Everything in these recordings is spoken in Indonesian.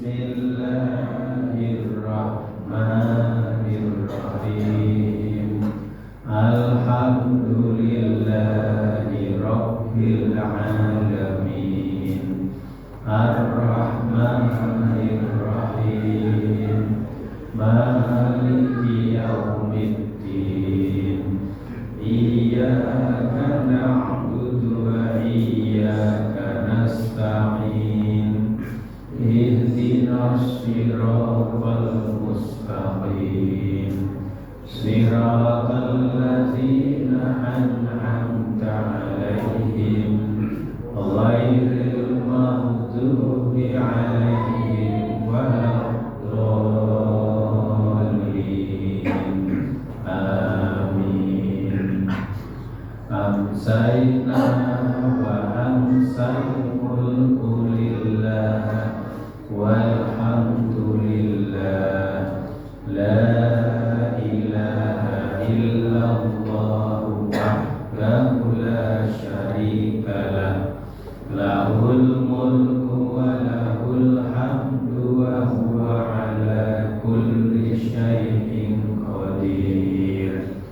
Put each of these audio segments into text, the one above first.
Bismillahirrahmanirrahim. Alhamdulillahi rabbil alamin. Ar-Rahmanir-Rahim. Maliki yaumiddin. Iyyaka na'budu wa iyyaka nasta'in. Ihdinas siratal mustaqim. Siratal ladzina an'amta 'alaihim ghairil maghdubi 'alaihim waladdallin. Amin. Amsayna wa amsal mulku lillah walhamdulillah. La ilaha illallah wahdahu la syarikalah. Lahul mulku wa lahul hamdu wa huwa ala kulli syai'in qadir.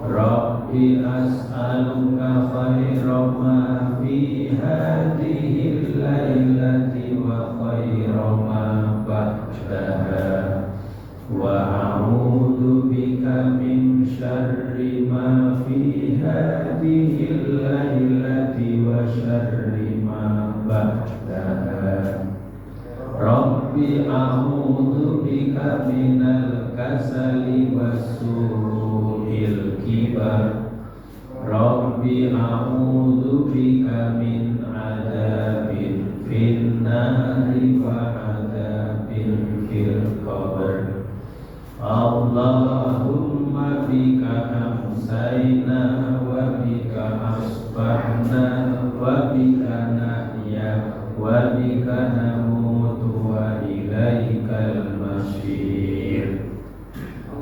Rabbi as'aluka khaira ma fi hadhihi lailati wa khaira ma ba'daha. Wa a'udzu bika min syarri ma fi hadhihi lailati wa syarri ma ba'daha. Rabbi a'udzu bika minal kasali wasu'il kibar. Rabbi a'udzu bika min adzabin finnari wa adzabin fil qabr. Allahumma bika amsayna wa bika asbahna wa bika nahya wa bika namutu wa ilaikal masir.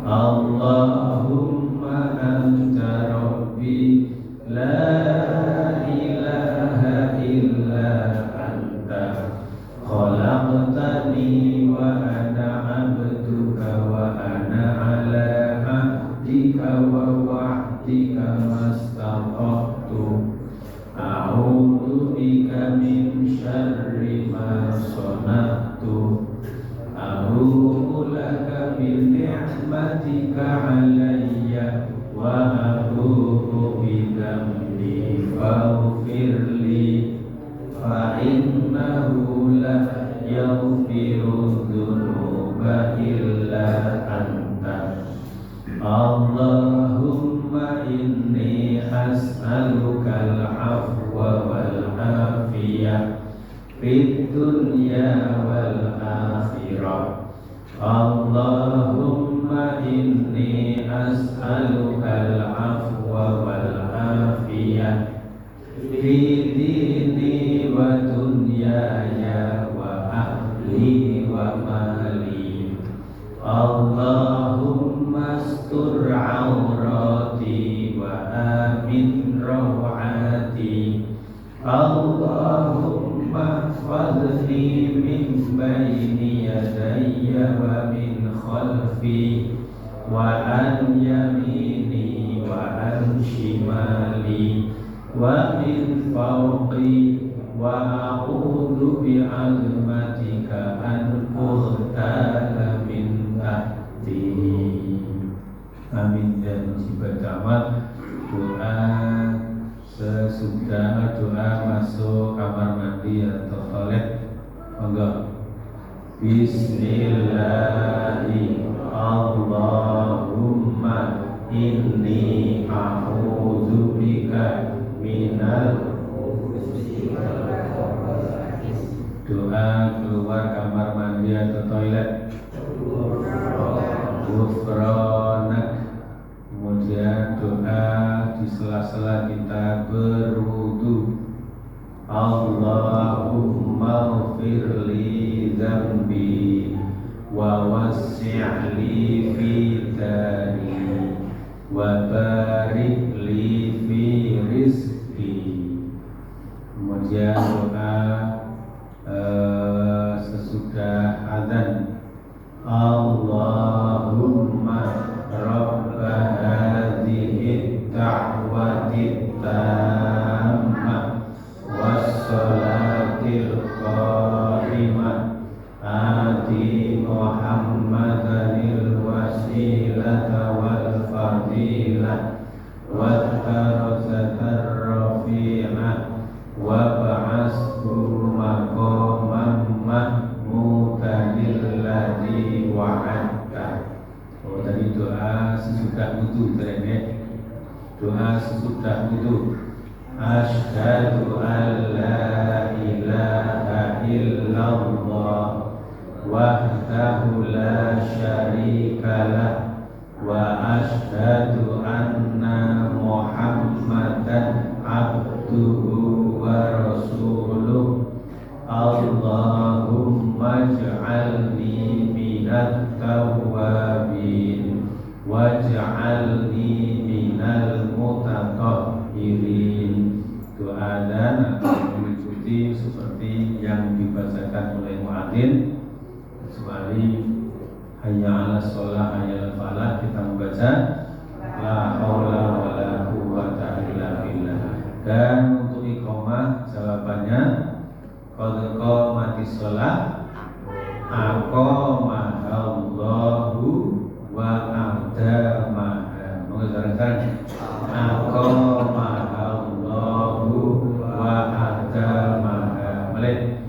Allahumma anta rabbi la ilaha illa anta khalaqtani wa ana abduka wa ana ala ahdika wa wa'dika mastata'tu. A'udzu bika min syarri ma sana'tu. A'udzu laka min ni'matika 'alayya wa a'udzu bi dzambi faghfirli fa innahu la yaghfiru dzunuba illa anta. Allahumma inni as'alukal afwa wal afiyah fid dunya wal akhirah. Allahumma inni as'alukal afwa wal afiyah fi dini wa dunyaya wa ahli wa mali. Allahumma astur aurati wa amin rawati. Allahumma fadli min bayni yadayya wa min khalfi wa an yamini wa an shimali wa min fawqi wa a'udzu bi'azmatika an ughtala min tahti. Amin. Dan musibah tamat. Doa sesudah doa masuk kamar mandi atau toilet, monggo. Bismillahi Allahumma inni a'udzu bika minal. Doa keluar kamar mandi atau toilet. Ghufranak. Kemudian doa di sela-sela kita berwudu. Allahumma ghfirli dzambi wa wassi'li fi dari wa barik li fi rizki. Kemudian doa sesudah adzan. Allahumma rabba hadhihi da'wati tammah wassalatil qa'imah ati Muhammadanil wasilata wal fadilah wa darajatar rafi'ah wa ba'ashu maqaman mahmudan alladzi wa'adta. Oh, tadi doa sesudah wudu terene. Doa sesudah wudu. Asyhadu an la ilaha illallah wahdahu la syarikalah wa asyhadu anna Muhammadan abduhu wa rasuluh. Allahumma ij'alni minat tawwabin waj'alni minal mutatahhirin. Doa dan akan mengikuti seperti yang dibacakan oleh muadzin, kecuali hayya 'alas shalah hayya 'alal falah kita membaca la haula wala quwwata illa billah. Dan untuk iqamah jawabannya qad qamatis shalah aqamahallahu wa aqdamaha. Mau sekarang aqamahallahu wa aqdamaha. Boleh?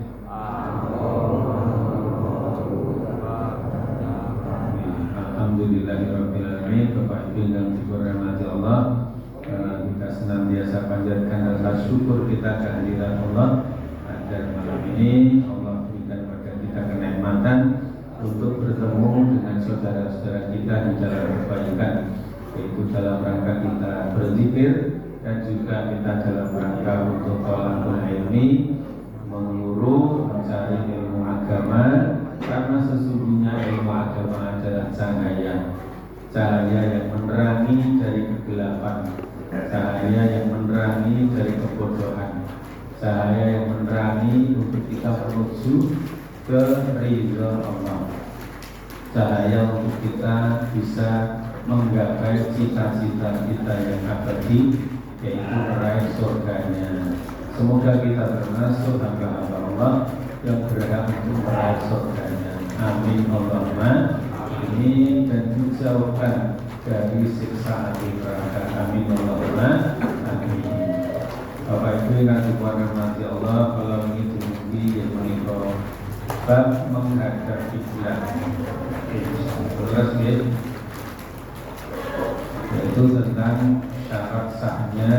Alhamdulillahirabbil alamin. Bapak Ibu yang dirahmati Allah, karena kita senantiasa panjatkan rasa syukur kita kehadiran Allah agar malam ini Allah berikan kepada kita kenikmatan untuk bertemu dengan saudara-saudara kita di jalan kebaikan, yaitu dalam rangka kita berzikir dan juga kita dalam rangka untuk thalabul ilmi, menguru mencari ilmu agama, karena sesungguhnya ilmu agama adalah cahaya yang menerangi dari kegelapan, cahaya yang menerangi dari kebodohan, cahaya yang menerangi untuk kita menuju ke ridha Allah, cahaya untuk kita bisa menggapai cita-cita kita yang abadi, yaitu meraih surganya. Semoga kita termasuk hamba-hamba Allah yang berhak untuk meraih surganya. Amin Allahumma ini, dan dijauhkan dari siksa api neraka. Amin Allahumma amin. Bapak Ibu yang dirahmati Allah, kalau ini dumugi yang menikah bab menghadap kiblat. Terus yaitu tentang syarat sahnya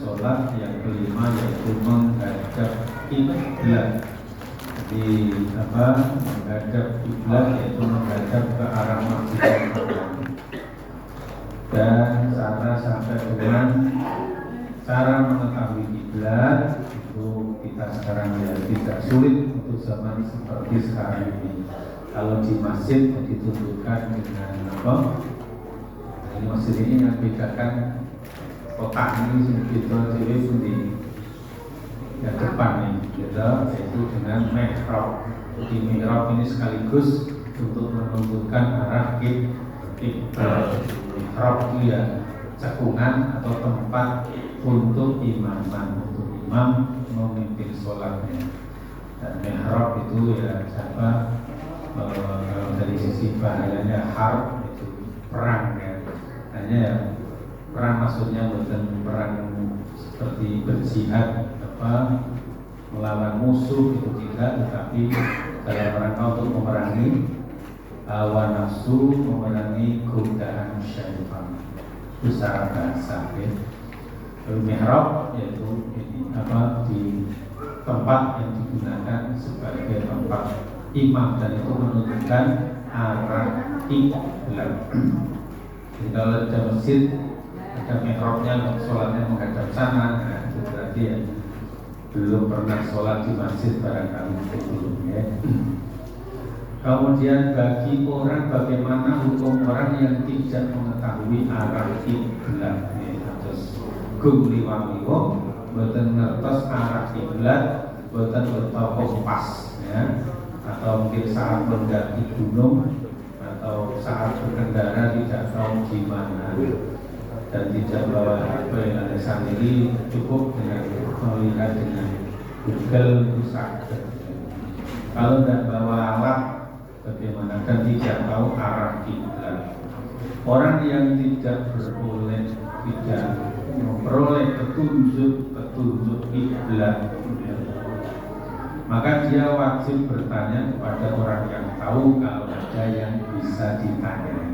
sholat yang kelima, yaitu menghadap kiblat. Jadi menghadap kiblat yaitu menghadap ke arah Masjidil Haram. Dan sana sampai dengan cara mengetahui kiblat itu kita sekarang ya tidak sulit untuk zaman seperti sekarang ini. Kalau di masjid ditunjukkan dengan apa? Di masjid ini yang bedakan kotak ini sedikit di yang depan ini, gitu, yaitu dengan mihrab. Di mihrab ini sekaligus untuk menentukan arah kiblat. Mihrab itu ya cekungan atau tempat untuk imaman, untuk imam memimpin sholatnya. Dan mihrab itu ya kalau dari sisi bahayanya harb itu perang ya. Hanya ya perang maksudnya bukan perang seperti berjihad melawan musuh itu tidak, tetapi dalam rangka untuk memerangi hawa nafsu, memerangi godaan syaitan. Itu secara bahasa ya. Mihrab yaitu di tempat yang digunakan sebagai tempat imam, dan itu menunjukkan arah kiblat. Jadi kalau ada masjid ada mihrabnya, sholatnya menghadap sana, nah, itu berarti ya belum pernah sholat di masjid barangkali belum ya. Kemudian bagi orang, bagaimana hukum orang yang tidak mengetahui arah kiblat ya, terus gumliwang-liwang boten ngertos arah kiblat, boten bertapa pas ya. atau mungkin saat mendaki gunung, atau saat berkendara tidak tahu di mana dan tidak bawa HP alias ini, cukup dengan melihat dengan Google itu saja. Kalau tidak bawa alat bagaimana, dan tidak tahu arah kiblat, orang yang tidak memperoleh petunjuk kiblat, maka dia wajib bertanya kepada orang yang tahu, kalau ada yang bisa ditanya.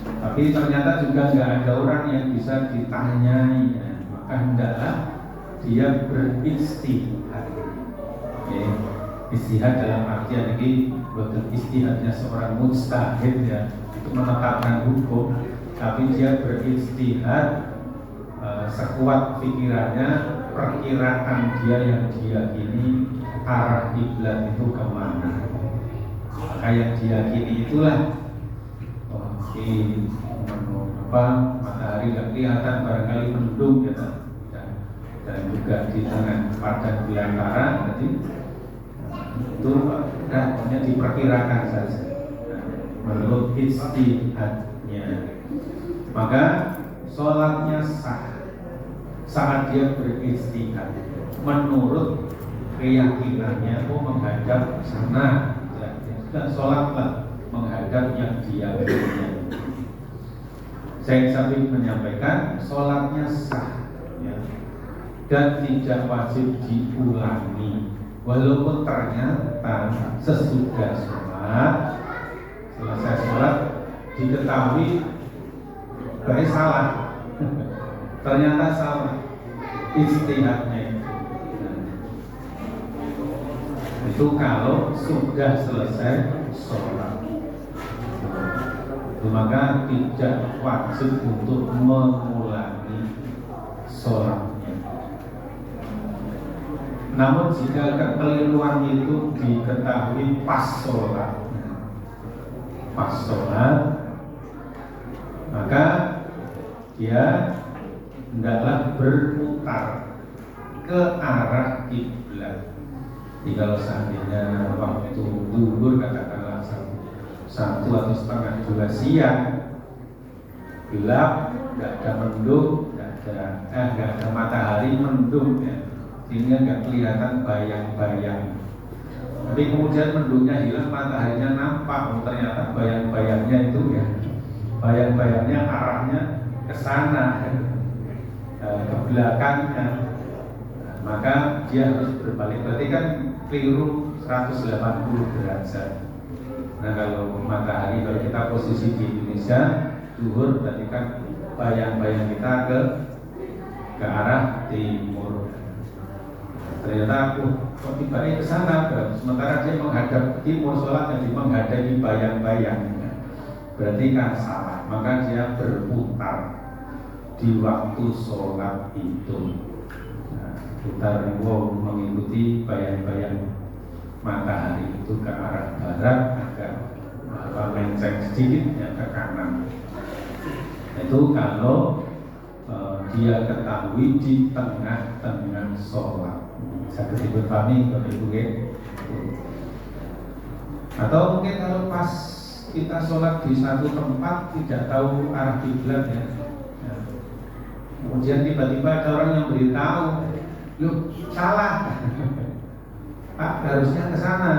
Tapi ternyata juga nggak ada orang yang bisa ditanyai, maka hendaklah dia beristihad. Istihad dalam artian ini bukan istihadnya seorang mujtahid ya, untuk menetapkan hukum, tapi dia beristihad sekuat pikirannya, perkiraan dia yang diyakini arah kiblat itu kemana. Maka yang diyakini itulah matahari nggak kelihatan, barangkali mendung ya, dan juga di tengah padang belantara, jadi itu hanya diperkirakan saja menurut istihadnya. Maka sholatnya sah saat dia beristihad menurut keyakinannya, menghadap sana, dan sholatlah menghadap yang diyakini. Saya sambil menyampaikan sholatnya sah ya, dan tidak wajib diulangi, walaupun ternyata sesudah sholat, selesai sholat diketahui baik salah, ternyata salah istihadnya itu kalau sudah selesai sholat, maka tidak wajib untuk mengulangi sholatnya. Namun jika kekeliruan itu diketahui pas sholat, maka dia hendaklah berputar ke arah kiblat. Jadi kalau seandainya waktu zuhur katakanlah 1 atau setengah 2 siang, gelap, nggak ada mendung, nggak ada matahari, mendung ya, sehingga nggak kelihatan bayang-bayang. Tapi kemudian mendungnya hilang, mataharinya nampak, ternyata bayang-bayangnya itu ya, bayang-bayangnya arahnya ke sana, ke belakangnya, maka dia harus berbalik. Berarti kan keliru 180 derajat. Nah kalau matahari, kalau kita posisi di Indonesia zuhur, berarti kan bayang-bayang kita ke arah timur. Ternyata kok tiba-tiba ke sana, sementara dia menghadap timur, sholat jadi menghadapi bayang-bayang, berarti kan salah. Maka dia berputar di waktu sholat itu. Putar mengikuti bayang-bayang matahari itu ke arah barat, agak melenceng sedikit ya ke kanan. Itu kalau dia ketahui di tengah-tengah sholat. Saya disebut kami Bapak Ibu ya. Atau mungkin kalau pas kita sholat di satu tempat tidak tahu arah kiblat ya. Kemudian tiba-tiba ada orang yang beritahu, "Loh, salah. Pak, harusnya ke sana."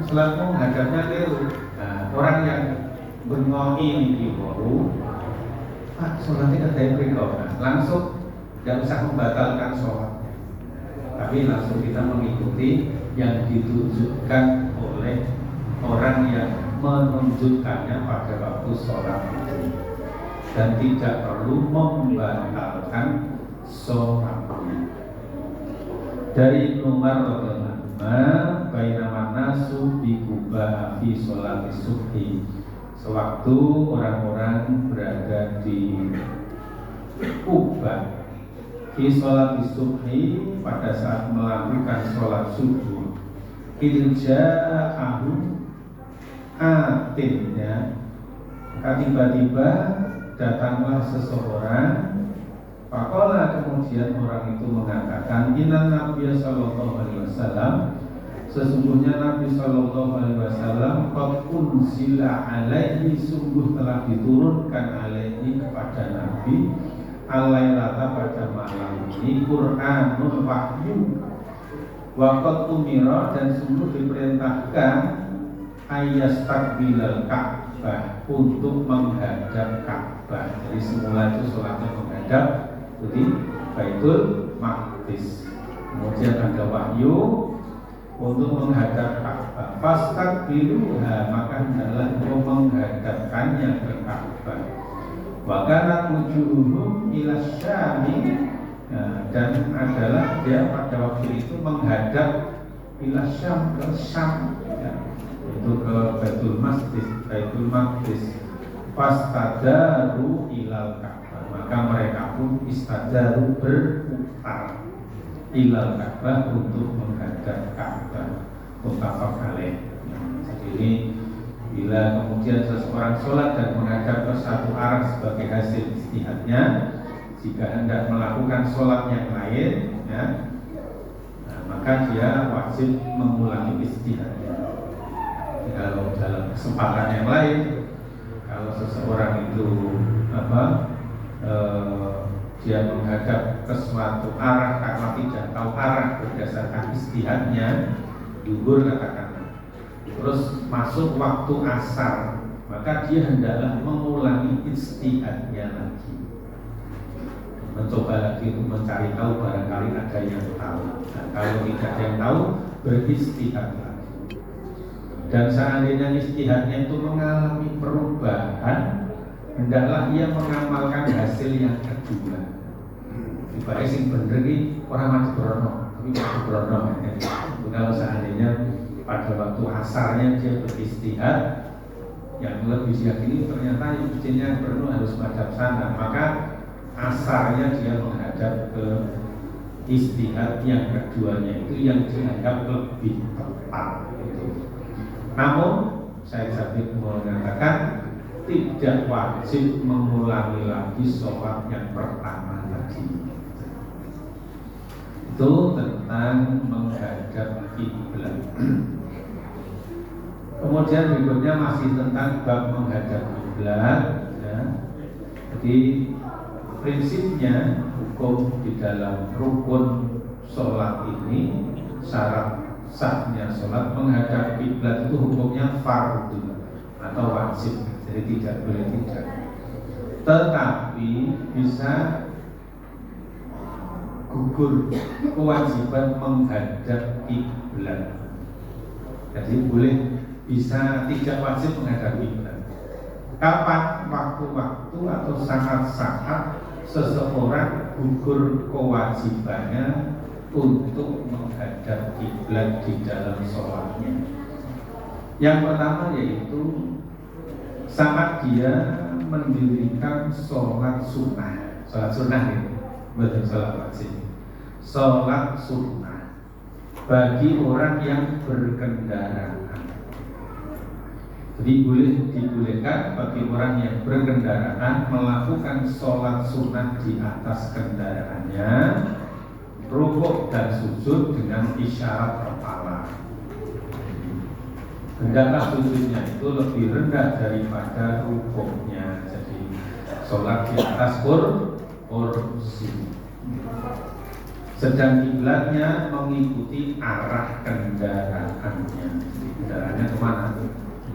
Setelah menghadapnya keliru. Nah, orang yang bengong ini baru, "Pak, sholatnya ada yang langsung tidak usah membatalkan sholatnya, tapi langsung kita mengikuti yang ditunjukkan oleh orang yang menunjukkannya pada waktu sholat itu, dan tidak perlu membatalkan sholatnya. Dari Umar radhiyallahu anhu, bainaman nasu bi Quba fi sholati subhi. Sewaktu orang-orang berada di Quba fi sholati subhi, pada saat melakukan sholat subuh, irja'ahu atinnya, maka tiba-tiba datanglah seseorang. Faqala, kemudian orang itu mengatakan, inna Nabiya sallallahu alaihi wasallam, Sesungguhnya Nabi Shallallahu Alaihi Wasallam qad unzila alaihi, sungguh telah diturunkan alaihi kepada Nabi alailata pada malam ini Qur'anul wahyu, wa qad umira, dan sungguh diperintahkan ayastakbilal Ka'bah, untuk menghadap Ka'bah. Jadi semula itu sholatnya menghadap jadi Baitul Maqdis, kemudian ada wahyu untuk menghadap Ka'bah. Fastakbiluha, maka adalah menghadapkannya ke Ka'bah. Wa kanat wujuhum ila Syami, dan adalah dia pada waktu itu menghadap ila Syam, ke Syam, itu ke Baitul Maqdis. Fastadaru ilal Ka'bah, maka mereka pun istadaru, berputar ilal Ka'bah, untuk menghadap Ka'bah. Muttafaq alaih. Jadi ini bila kemudian seseorang sholat dan menghadap ke satu arah sebagai hasil ijtihadnya, jika hendak melakukan sholat yang lain, maka dia wajib mengulangi ijtihadnya. Kalau dalam kesempatan yang lain, kalau seseorang itu dia menghadap ke suatu arah karena tidak tahu arah berdasarkan ijtihadnya, zuhur katakanlah, terus masuk waktu asar, maka dia hendaklah mengulangi ijtihadnya lagi, mencoba lagi untuk mencari tahu, barangkali ada yang tahu. Nah, kalau tidak ada yang tahu, berijtihad lagi. Dan seandainya ijtihadnya itu mengalami perubahan, hendaklah ia mengamalkan hasil yang kedua. Ibarat sing bener iki ora mati brono, tapi mati brono. Kalau seandainya pada waktu asarnya dia berijtihad, yang lebih diyakini ternyata ijtihadnya perlu harus madhab sana, maka asarnya dia menghadap ke ijtihad yang keduanya, itu yang dianggap lebih tepat. Namun saya Zabid mengatakan tidak wajib mengulangi lagi sholat yang pertama tadi. Itu tentang menghadap kiblat. Kemudian berikutnya masih tentang bab menghadap kiblat. Jadi prinsipnya hukum di dalam rukun sholat ini, syarat sahnya sholat menghadap kiblat itu hukumnya fardhu atau wajib, jadi tidak boleh tidak. Tetapi bisa gugur kewajiban menghadap kiblat. Jadi boleh, bisa tidak wajib menghadap kiblat. Kapan? Waktu-waktu atau saat-saat seseorang gugur kewajibannya untuk menghadap kiblat di dalam sholatnya. Yang pertama yaitu saat dia mendirikan sholat sunnah. Sholat sunnah itu bukan sholat wajib. Sholat sunnah bagi orang yang berkendaraan. Jadi dibolehkan bagi orang yang berkendaraan melakukan sholat sunnah di atas kendaraannya, rukuk dan sujud dengan isyarat kepala. Hendaklah sujudnya itu lebih rendah daripada rukuknya. Jadi sholat di atas kursi. Sedang kiblatnya mengikuti arah kendaraannya. Jadi kendaraannya kemana?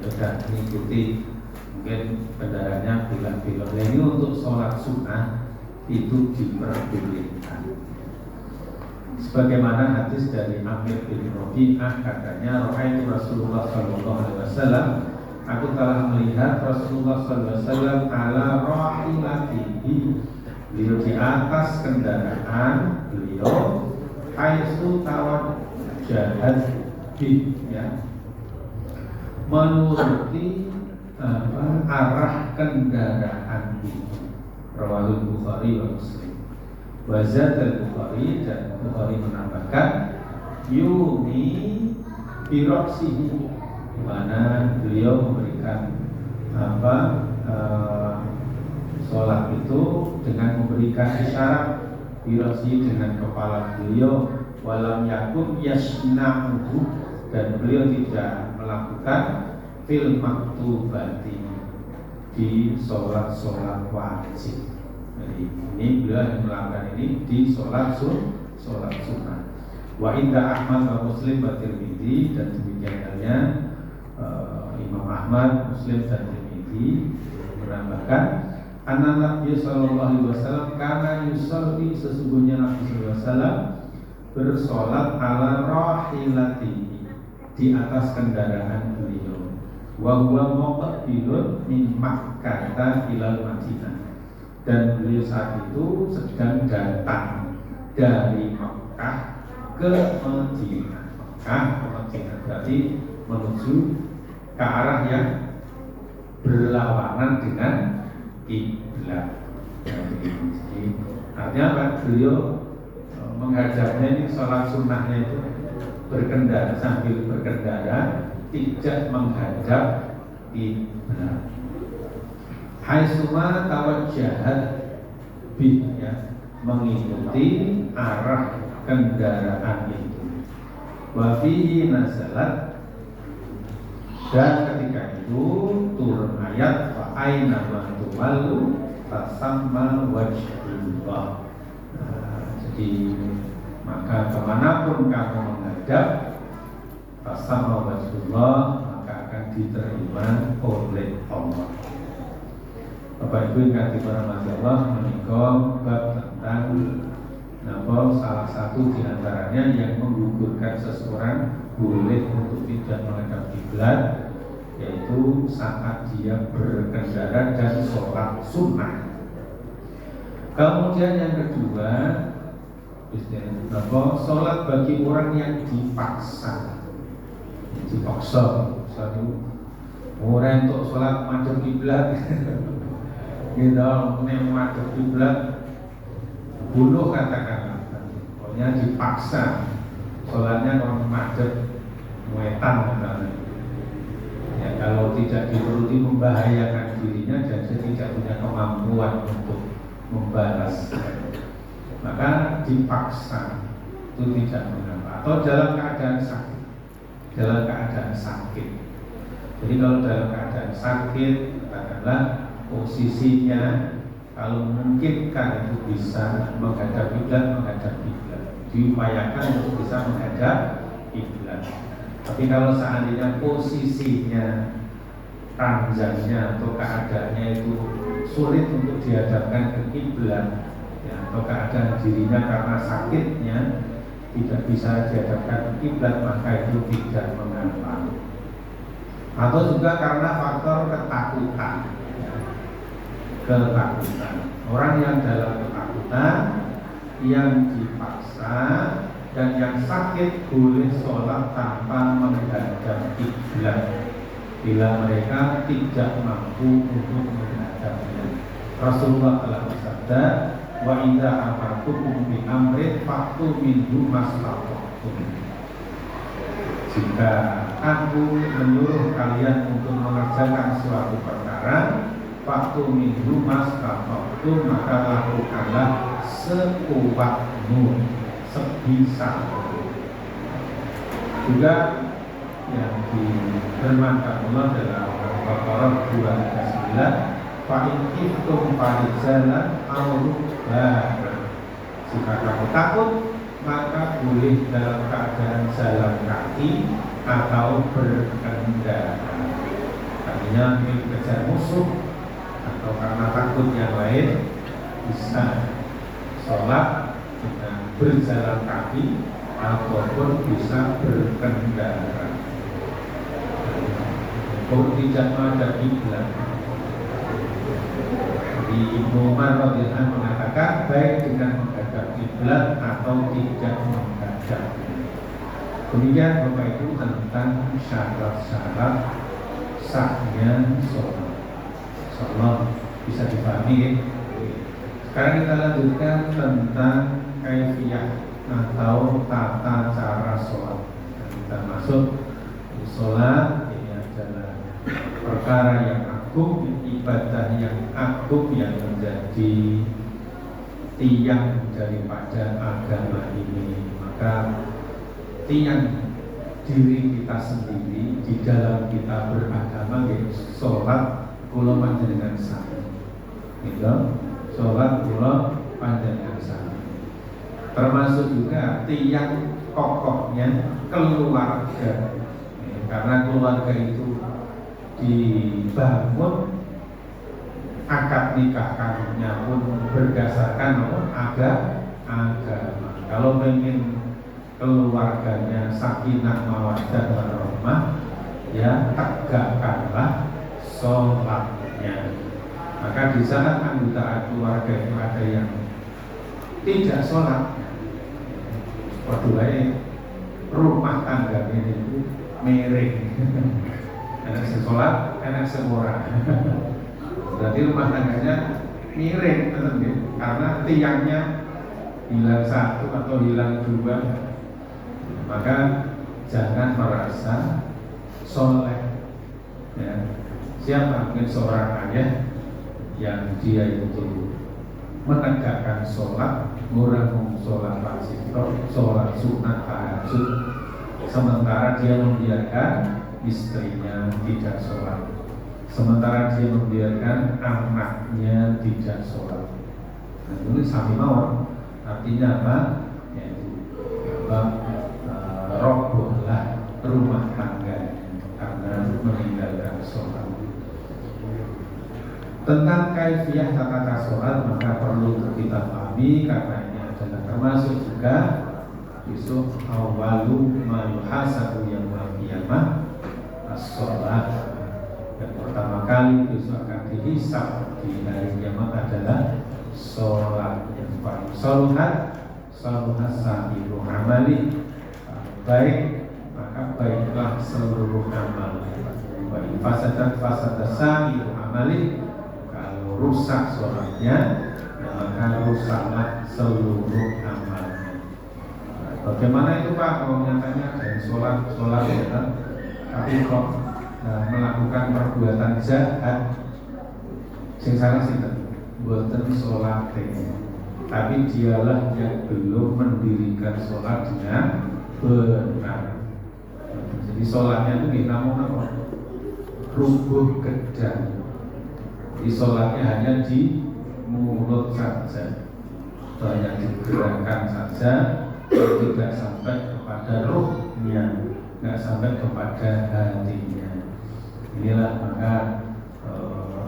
Ya sudah mengikuti, mungkin kendaraannya belok-belok. Ini untuk sholat sunnah itu diperbolehkan. Sebagaimana hadis dari Amir bin Rabi'ah, katanya Ra'aitu Rasulullah sallallahu alaihi wasallam, aku telah melihat Rasulullah sallallahu alaihi wasallam ala rahilatihi, beliau di atas kendaraan beliau, haitsu tawajjahat bi, ya, menuruti arah kendaraan itu. Rawahul Bukhari wa Muslim. Wazat al-Bukhari, dan Bukhari menambahkan yumi biroksihi, di mana beliau memberikan sholat itu dengan memberikan isyarat biroksihi, dengan kepala beliau, walam yakun yasna'uhu, dan beliau tidak melakukan fil maktubati di sholat wajib. Jadi ini beliau melakukan ini di sholat sunnah. Wa inda Ahmad wa Muslim wa Tirmidzi, dan demikian halnya Imam Ahmad, Muslim dan Tirmidzi menambahkan anna Nabi sallallahu alaihi wasallam kana yusolli, sesungguhnya Nabi sallallahu alaihi wasallam bersolat ala rahilatihi, di atas kendaraan beliau, wa huwa muqbilun min Makkah ilal Madinah, dan beliau saat itu sedang datang dari Makkah ke Madinah. Makkah ke Madinah berarti menuju ke arah yang berlawanan dengan kiblat. Jadi artinya apa? Beliau menghadapnya ini sholat sunnahnya itu berkendara, sambil berkendara tidak menghadap kiblat. Hai suma tawajjahat bi, ya, mengikuti arah kendaraan itu. Wa fihi nazalat, dan ketika itu turun ayat fa aina ma tuwallu fasamma wajhullah. Jadi maka kemanapun kamu menghadap fasamma wajhullah, maka akan diterima oleh Allah. Bapak Ibu yang dirahmati Allah, menikah bab tentang salah satu diantaranya yang menggugurkan seseorang boleh untuk tidak menghadap kiblat, yaitu saat dia berkendara dan sholat sunnah. Kemudian yang kedua, sholat bagi orang yang dipaksa. Satu orang untuk sholat madhep kiblat, gitu, madhep kiblat, bunuh katakanlah, pokoknya dipaksa sholatnya kalau madhep wetan misalnya. Ya, kalau tidak dituruti membahayakan dirinya dan dia tidak punya kemampuan untuk membalas, maka dipaksa, itu tidak mengapa. Atau dalam keadaan sakit. Jadi kalau dalam keadaan sakit, katakanlah posisinya kalau memungkinkan itu bisa menghadap kiblat, diupayakan untuk bisa menghadap kiblat. Tapi kalau seandainya posisinya, ranjangnya atau keadaannya itu sulit untuk dihadapkan ke kiblat, ya, atau keadaan dirinya karena sakitnya tidak bisa dihadapkan ke kiblat, maka itu tidak mengapa. Atau juga karena faktor ketakutan. Orang yang dalam ketakutan, yang dipaksa dan yang sakit boleh sholat tanpa menghadap kiblat bila mereka tidak mampu untuk menghadapnya. Rasulullah telah bersabda, wa idza amartukum bi amrin fa'tu minhu mastata'tum. Jika aku menyuruh kalian untuk mengerjakan suatu perkara, waktu minhu mastata'tum, maka lakukanlah sekuatmu, sebisamu. Juga yang difirmankan Allah dalam Al-Baqarah 2:9, fa in khiftum farijalan aw rukbanan. Jika kamu takut, maka boleh dalam keadaan jalan kaki atau berkendara. Artinya dikejar musuh atau karena takut yang lain, bisa sholat dengan berjalan kaki ataupun bisa berkendara. Kalau tidak menghadap kiblat, di Ibnu Umar radhiyallahu anhu mengatakan baik dengan menghadap kiblat atau tidak menghadap. Demikian Bapak Ibu tentang syarat-syarat sahnya sholat. Insyaallah bisa dipahami ya. Sekarang kita lanjutkan tentang kaifiyah atau tata cara sholat. Kita masuk di sholat, ini adalah perkara yang agung, ibadah yang agung yang menjadi tiang daripada agama ini. Maka tiang diri kita sendiri di dalam kita beragama, yaitu sholat kula panjenengan sami. Gitu, sholat kula panjenengan sami. Termasuk juga tiang kokohnya keluarga, karena keluarga itu dibangun, akad nikahkannya pun berdasarkan agama. Kalau ingin keluarganya sakinah mawaddah warahmah, ya tegakkanlah sholatnya. Maka di saat anggota keluarga itu ada yang tidak sholat, waduh, rumah tangga itu miring. Enak sholat, enak semurah. Berarti rumah tangganya miring, karena tiangnya hilang satu atau hilang dua. Maka jangan merasa soleh. Ya. Siapa mungkin seorang ayah yang dia itu menegakkan sholat, orang sholat wajib, sholat sunat tahajud, sementara dia membiarkan istrinya tidak sholat, sementara dia membiarkan anaknya tidak sholat. Nah, ini sami mawon. Artinya apa? Yaitu robohlah rumah tangga karena meninggalkan sholat. Tentang kaifiyah tata sholat maka perlu kita pahami, karena ini adalah termasuk juga besok awalu ma yuhasabu yaumil qiyamah as-sholat. Dan pertama kali besok akan dihisab di hari kiamat adalah sholat. Yang paling sholat sahiru amali, baik maka baiklah seluruh amal. Baik fasadat sahiru amali, kalau rusak sholatnya maka rusaklah seluruh amalnya. Bagaimana itu Pak? Kalau nyatanya dari sholat ya, tapi kok melakukan perbuatan jahat, sing salah sih buatan sholat, tapi dialah yang belum mendirikan sholat dengan benar. Jadi sholatnya itu namun apa? Rubuh gedang. Di sholatnya hanya di mulut saja, banyak digerakkan saja, tidak sampai kepada ruhnya, tidak sampai kepada hatinya. Inilah maka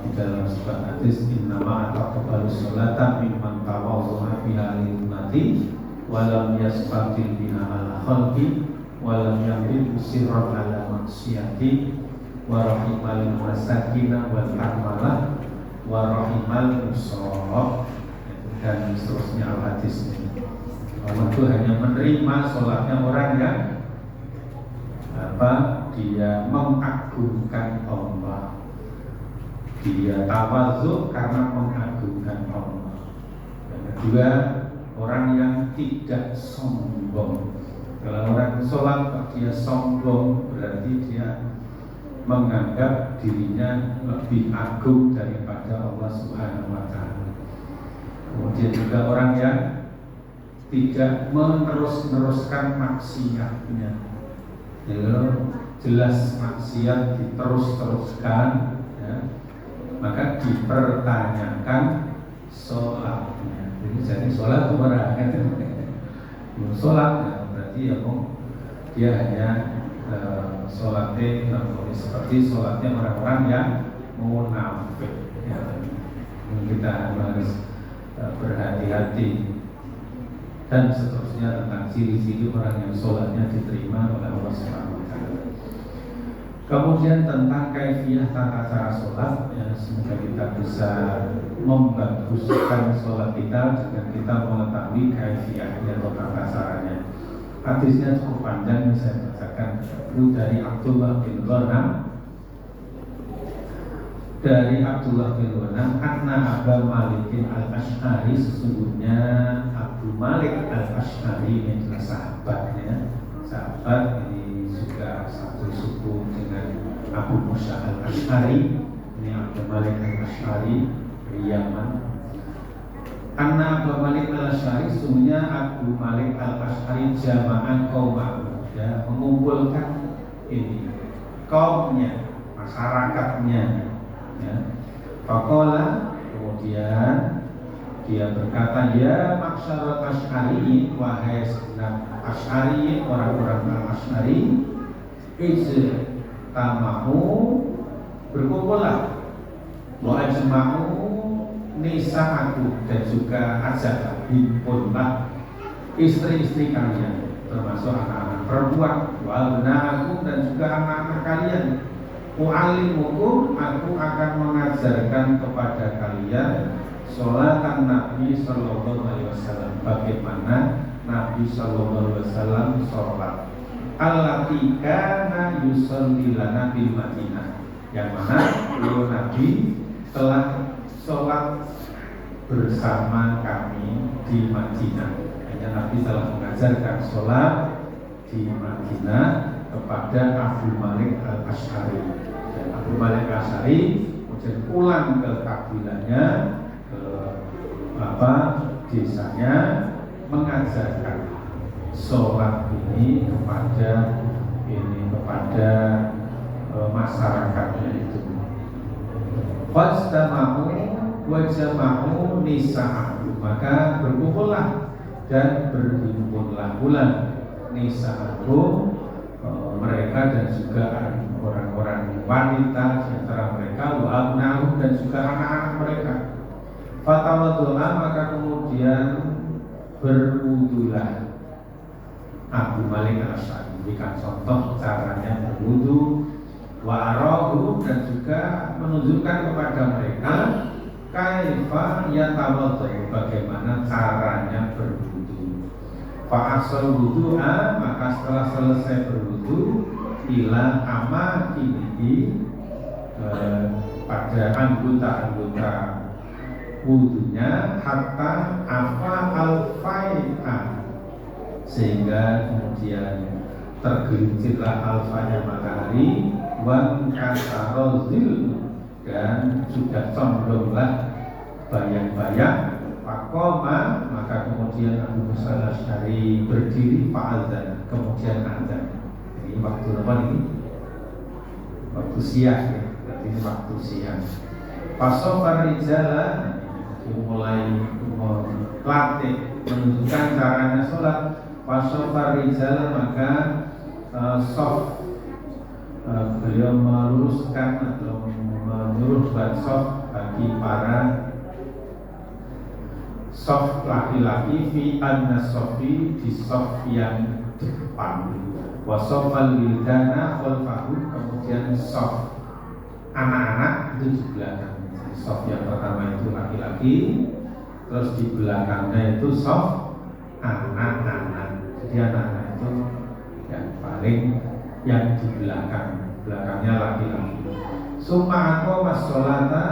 di dalam sebuah hadis innama ataqabbalu sholata mimman tawaddu'a biha linnati wa lam yasfatil biha ala khalqi wa lam yamlik sirran ala maksiyati wa rahimal masakina wal amalah wa rahimal musyraf, dan seterusnya al-hadis ini. Allah itu hanya menerima sholatnya orang yang dia mengagungkan Allah, dia tawadhu karena mengagungkan Allah. Dan kedua, orang yang tidak sombong. Kalau orang sholat dia sombong, berarti dia menganggap dirinya lebih agung daripada Allah Subhanahu wa Ta'ala. Kemudian juga orang yang tidak menerus-neruskan maksiatnya. Jelas maksiat diterus-teruskan, ya, maka dipertanyakan sholatnya. Jadi sholat itu berarti sholat, ya, berarti ya dia hanya sholatnya seperti sholatnya orang-orang yang munafik. Ya. Kita harus berhati-hati dan seterusnya tentang ciri-ciri orang yang sholatnya diterima oleh Allah Subhanahu wa Ta'ala. Kemudian tentang kaifiyah tata cara sholat, ya, semoga kita bisa membaguskan sholat kita dengan kita mengetahui kaifiyahnya atau tata caranya. Hadisnya cukup panjang, saya bacakan dulu dari Abdullah bin Ghanam. Dari Abdullah bin Ghanam, karena Abu Malikin al-Ash'ari, sesungguhnya Abu Malik al-Ash'ari ini adalah sahabatnya. Sahabat ini juga satu suku dengan Abu Musa al-Ash'ari. Ini Abu Malik al-Ash'ari dari Yaman. Karena Abu Malik al-Ash'ari, sesungguhnya Abu Malik al-Ash'ari jama'an qaumah, ya, mengumpulkan ini kaumnya, masyarakatnya, ya. Faqala, kemudian dia berkata, ya maksyarat asy'ariyin, wahai segenap asy'ariyin, orang-orang asy'ari, ijtamahu, berkumpullah, wa ajma'u nisa'aku, dan juga ajak himpunlah istri-istri kalian, termasuk anak-anak perempuan, wa abna'akum, dan juga anak-anak kalian. U'allimukum, aku akan mengajarkan kepada kalian sholatan Nabi Sallallahu Alaihi Wasallam, bagaimana Nabi Sallallahu Alaihi Wasallam sholat. Allati kana yusolli lana bil Madinah, yang mana beliau Nabi telah sholat bersama kami di Madinah. Hanya Nabi telah mengajarkan sholat di Madinah kepada Abu Malik al-Asy'ari. Dan Abu Malik al-Asy'ari kemudian pulang ke kabilahnya, ke desanya, mengajarkan sholat ini kepada masyarakatnya itu. Fastama'u wa jama'u nisa'ahu, maka berkumpullah dan berhimpunlah pula nisa'ahu, mereka dan juga orang-orang wanita di antara mereka, wa abna'u, dan juga anak-anak mereka. Fatawaddu'a, maka kemudian berwudulah Abu Malik al-Asy'ari, berikan contoh caranya berwudu, wa arahu, dan juga menunjukkan kepada mereka kaifa yatawaddu, bagaimana caranya berwudu. Fa asal wudu'a, maka setelah selesai berwudu, ila amakinihi, pada anggota-anggota wudunya, hatta afa al-fai'a, sehingga kemudian tergelincirlah alfanya matahari, wan kasarozil, dan sudah condonglah bayang-bayang. Faqoma, maka kemudian Abu Musa al-Asy'ari berdiri, fa'adzan, kemudian adzan. Ini waktu apa ini? Waktu siang, ya. Berarti ini waktu siang. Fasofar rijala, mulai melatih, menunjukkan caranya sholat. Fasofar rijala, maka beliau meluruskan atau menyuruh buat soft bagi para soft laki-laki, fi an-nasofi, di soft yang depan, wasofal wildana khalfahu, kemudian soft anak-anak itu di belakang. Jadi soft yang pertama itu laki-laki, terus di belakangnya itu soft anak-anak. Jadi anak-anak itu yang paling, yang di belakangnya laki-laki. Summa aqama sholata,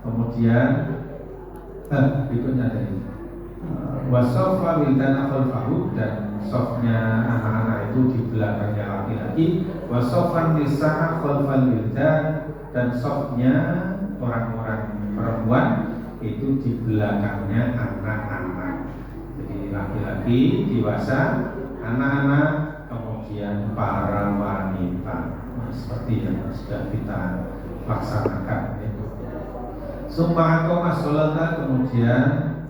kemudian berikutnya dari wasofa wildana khalfahu, dan sofnya anak-anak itu di belakangnya laki-laki. Wasofan nisa'a khalfal wildan, dan sofnya orang-orang perempuan itu di belakangnya anak-anak. Jadi laki-laki, dewasa, anak-anak, kemudian para wanita. Seperti yang sudah kita laksanakan itu. Summa aqama sholata, kemudian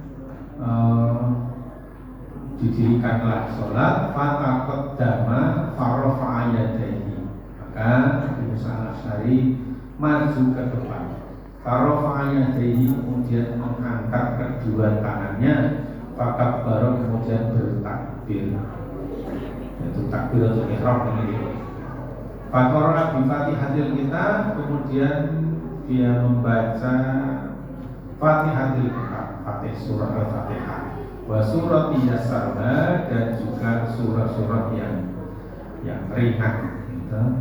didirikanlah sholat. Fataqaddama farafa'a yadayhi, maka Abu Musa al-Asy'ari maju ke depan. Farafa'a yadayhi, kemudian mengangkat kedua tangannya. Fakabbara, kemudian bertakbir, yaitu takbir untuk ihram ini. Faqara bi Fatihatil Kitab, kemudian dia membaca Fatihatil Kitab, Fatih surah Al-Fatihah, wa surat Yasarha, dan juga surah-surah yang ringan gitu.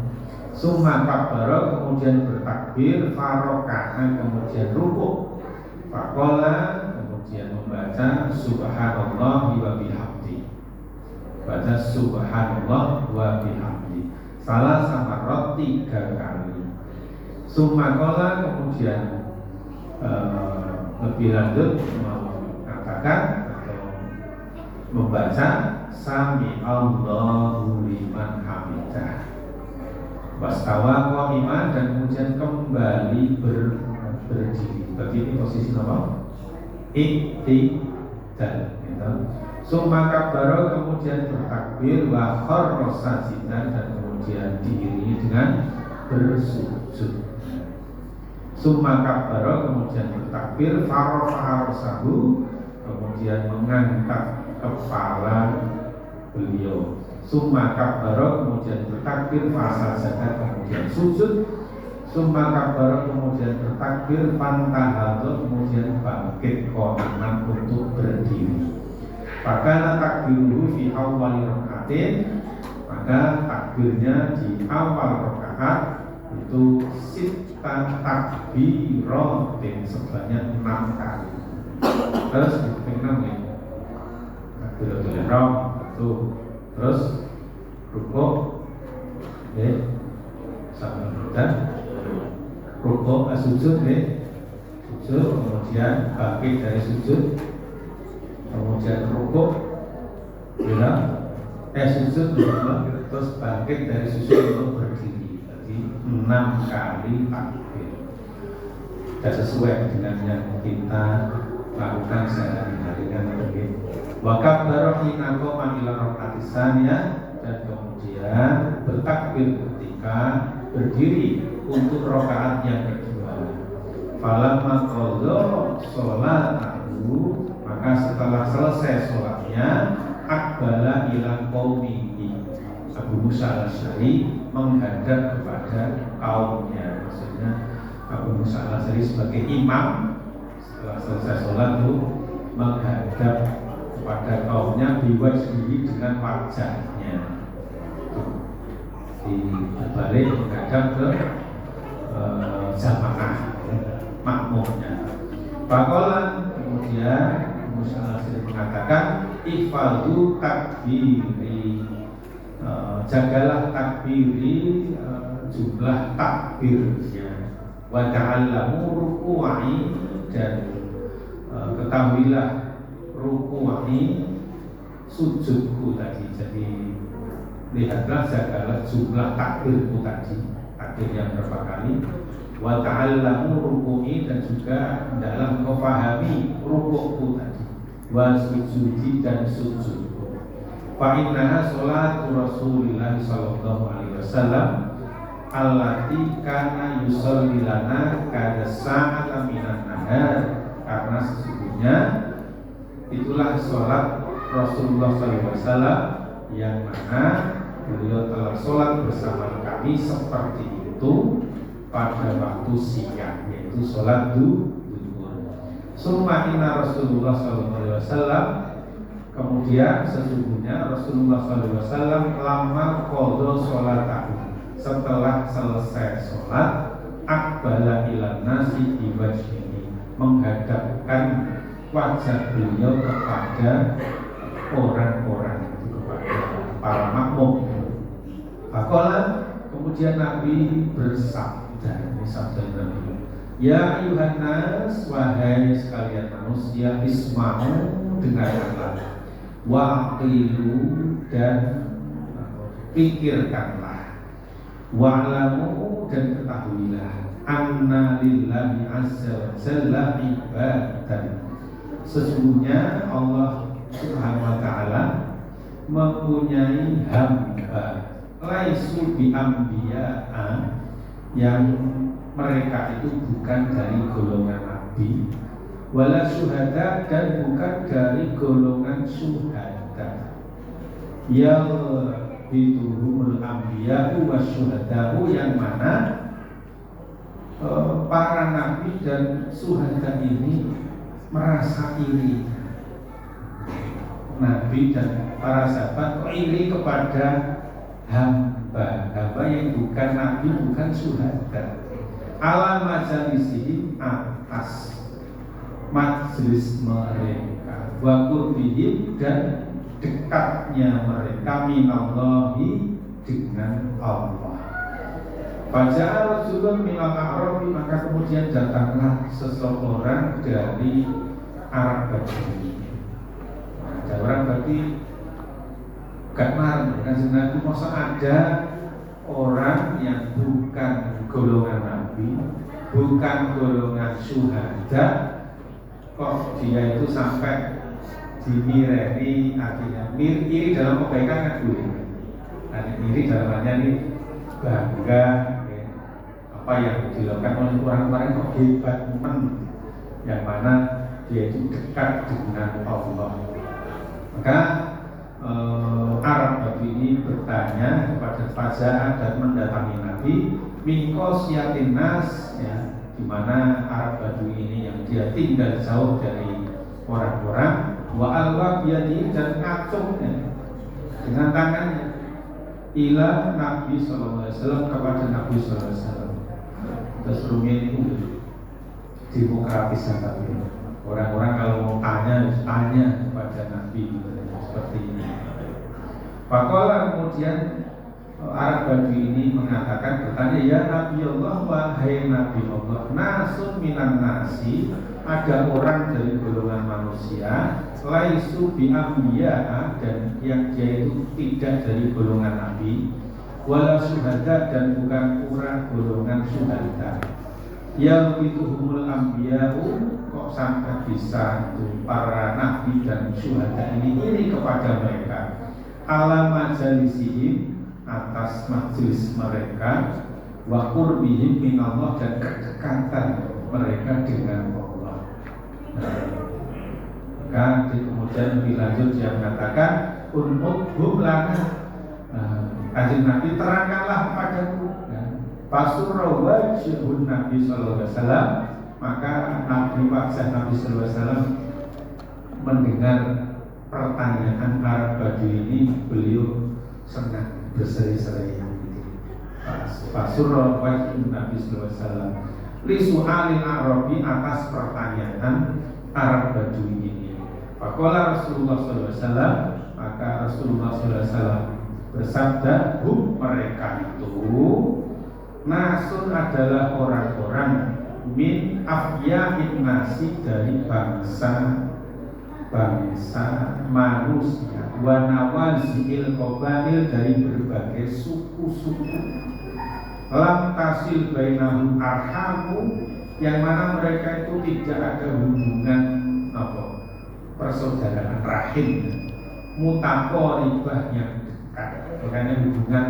Summa kabbara, kemudian bertakbir. Faraka'a, kemudian rukuk. Faqala, kemudian membaca subhanallah wa bihamdi, baca subhanallah wa bihamdi salah sama roti 3 kali. Summa qala, kemudian lebih lanjut mengatakan atau membaca Sami Allahu liman hamidah. Wastawa qa'iman, dan kemudian kembali berdiri. Berarti ini posisi apa? Iktidal, gitu. Summa kabbara, kemudian bertakbir, wa kharra sajidan, dan kemudian diiringi dengan bersujud. Summa kabbara, kemudian bertakbir, farafa'a rasahu, kemudian mengangkat kepala beliau. Summa kabbara, kemudian bertakbir, fasajada, kemudian sujud. Summa kabbara, kemudian bertakbir, fantahadha, kemudian bangkit qa'iman untuk berdiri. Maka takbiruhu fi awwali rakaatin, maka takbirnya di awal rakaat itu sita takbiratin, sebanyak 6 kali. Terus yang 6 ya, takbiratul ihram itu, terus rukuk, sampai dan rukuk, sujud, sujud, kemudian bangkit dari sujud, kemudian rukuk, sujud, terus bangkit dari sujud untuk berdiri. Jadi 6 kali takbir. Dan sesuai dengan yang kita lakukan sehari-hari kan begitu. Wa kabbara hina qama ila rakaatis tsaniyah, dan kemudian bertakbir ketika berdiri untuk rakaat yang kedua. Falamma qadha sholatahu, maka setelah selesai sholatnya, aqbala ila qaumihi, Abu Musa al-Asy'ari menghadap kepada kaumnya. Maksudnya Abu Musa al-Asy'ari sebagai imam setelah selesai sholat itu menghadap kepada kaumnya, biwajhihi, dengan wajahnya, dibalik menghadap ke jamaah makmumnya. Faqala, kemudian Musa al-Asy'ari mengatakan, ihfadhu takbiri, jagalah takbiri, jumlah takbirnya. Wa ta'allamu ruku'i, dan ketahuilah ruku'i, sujudku tadi. Jadi lihatlah, jagalah jumlah takbirku tadi, takbir yang berapa kali. Wa ta'allamu ruku'i, dan juga dalam kau pahami ruku'ku tadi. Wa sujudi, dan sujudku. Fa innaha sholatu Rasulillah sallallahu alaihi wasallam allati kana yusolli lana kada sa'ata minan nahar, karena sesungguhnya itulah sholat Rasulullah SAW yang mana beliau telah sholat bersama kami seperti itu pada waktu siang, yaitu sholat duhur. Summa inna Rasulullah SAW, kemudian sesungguhnya Rasulullah SAW lama qadha sholatahu, setelah selesai sholat, aqbala ilan nasi biwajhihi, menghadapkan wajah beliau kepada orang-orang itu, kepada para makmum. Faqala, kemudian Nabi bersabda, ini sabda Nabi, ya ayuhan nas, wahai sekalian manusia, isma'u, dengarkanlah, waqilu, dan pikirkanlah, wa'lamu, dan ketahuilah, anna lillahi azza wa jalla ibadan, sesungguhnya Allah Subhanahu wa ta'ala mempunyai hamba, laisu bi anbiya'a, yang mereka itu bukan dari golongan nabi, wala syuhada, dan bukan dari golongan syuhada, yang bituhumul anbiya'u wa syuhada'u, yang mana para nabi dan syuhada ini merasa iri. Nabi dan para sahabat kok iri kepada hamba yang bukan nabi, bukan syuhada. Ala majalisi, atas majlis mereka, wa qurbihim, dan dekatnya mereka, minallahi, dengan Allah. Faja'a rajulun minal a'rabi, maka kemudian datanglah seseorang dari Arab Badui. ada orang berarti gak marah kan Nabi. Masa ada orang yang bukan golongan Nabi, bukan golongan syuhada, kok dia itu sampai dimireni, artinya iri dalam kebaikan kan boleh. Nah, iri dalam artinya ini bangga apa yang dilakukan oleh orang-orang kok hebat yang mana dia itu dekat dengan Allah. Maka Arab Badui ini bertanya kepada Faza'ah dan mendatangi Nabi Mingko siatin nas, ya, di mana Arab Badui ini yang dia tinggal jauh dari orang-orang, wa alwa biyadi, dan ngacungnya dengan tangannya ila Nabi SAW, kepada Nabi SAW. Terus rumit itu demokratis tapi orang-orang kalau mau tanya kepada Nabi seperti ini. Pakola kemudian Arab Badui ini mengatakan, bertanya, ya Nabi Allah, wahai Nabi Allah, nasun minan nasi, ada orang dari golongan manusia, laisu bi'ambiya, dan yang dia itu tidak dari golongan Nabi, wala syuhada, dan bukan pura golongan syuhada. Yang itu humul ambiya'u, kok sampai bisa para nabi dan syuhada ini iri kepada mereka, ala majalisihim, atas majelis mereka, wa qurbihim minallah, dan kedekatan mereka dengan Allah. Maka kemudian lebih lanjut dia mengatakan, unmudhum lana, Kanjeng Nabi terangkanlah padaku. Pasur wajhun Nabi sallallahu alaihi wasallam, maka wajah Nabi sallallahu alaihi wasallam mendengar pertanyaan Arab Badui ini, beliau senang berseri-seri. Pasur wajhun Nabi sallallahu alaihi wasallam li su'alil Arabi, atas pertanyaan Arab Badui ini. Faqala Rasulullah sallallahu alaihi wasallam, maka Rasulullah sallallahu alaihi wasallam bersabda, mereka itu nasun adalah orang-orang min afya'in nasi, dari bangsa manusia, wa nawazil qabail, dari berbagai suku-suku, lam tasil bainahum arhamu, yang mana mereka itu tidak ada hubungan persaudaraan rahim, mutaqaribah, yang dekat, makanya hubungan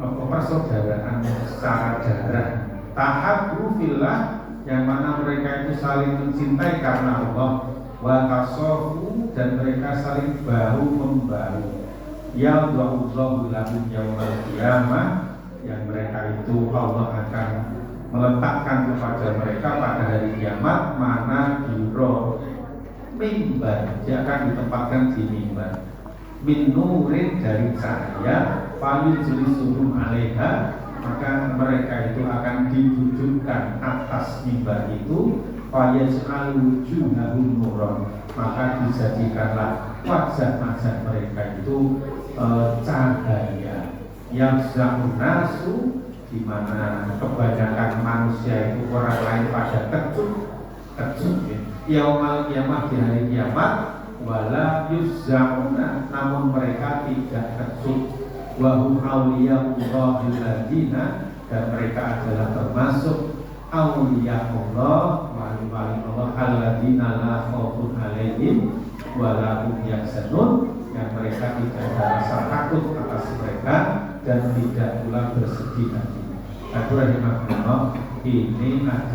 persaudaraan secara darah, tahabbu fillah, yang mana mereka itu saling mencintai karena Allah, wa tasafu, dan mereka saling bahu membahu, ya'udhu lahum yaumal qiyamah, yang mereka itu Allah akan meletakkan kepada mereka pada hari kiamat mana biro mimbar, dia akan ditempatkan di mimbar, min nurin, dari cahaya, fayul jelisuhum alaiha, maka mereka itu akan didudukkan atas mimbar itu, fayaj'al wujuhahum nuran, maka dijadikanlah wajah-wajah mereka itu cahaya, yang nasu, di mana kebanyakan manusia itu orang lain pada kecut yaumal qiyamah, di hari kiamat, wala yuzzauna, namun mereka tidak kecut, wahum awliya'ullahil ladina, dan mereka adalah termasuk awliya'ullah, wali-wali Allah, alladina la khaufun alaihim wala hum yahzanun, yang mereka tidak ada rasa takut atas mereka dan tidak pula bersedih hati. Rahimahullah, ini ada